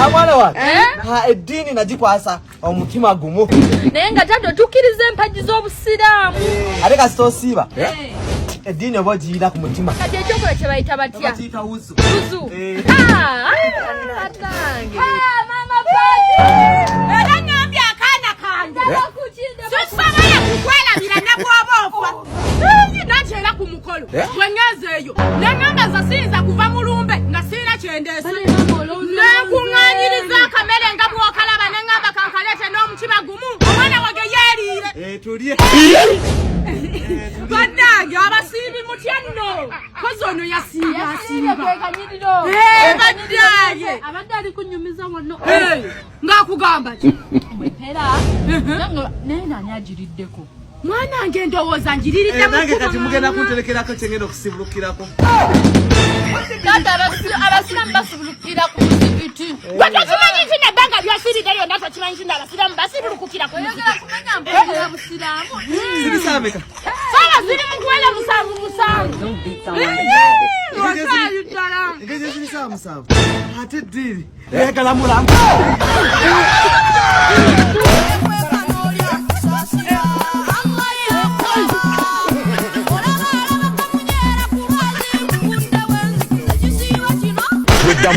Amwana wa. Ha edini nagikwasa omutima gumu. Naye nga tado tukirize empaji z'obusiraamu. Ate kasito siba. Edini obo giira ku mutima. Kati ekyokola kye bayita batya? Bakiyita wuzu. Wuzu. Atange. Mama Pati. Era ngambye akaana kange. Sisobola kukwelabira ne bw'oba nakyera ku mukolo bwengezeeyo nengamba zasiyinza kuva mu lumbe nga sirina kyendeese nenkuŋŋaanyiriza akamere nga bw'okalaba nengamba kankaleete n'omutima gumu omwana wange yeeriire tulye bannange abasiibi mutya nno kozi ono yasiibaasiiba bannange abadde ali kunyumiza wano ng'akugamba ki naye nani agiriddeko mwana nge ndowooza njiriridde nange kati mugenda kunterekerako kyengenda okusibulukirako tata abasiramu basibulukira ku muzikiti tokimanyi nti nebbanga lyosiirire lyonna tokimanyi nti abasiramu basibulukukira ku muzikiti kumenya mpulira busiraamu zibisaameka sala ziri mu kuwera musanvu wasaali ddala engeri zibisaba musanvu ate ddiri egalamulamu With the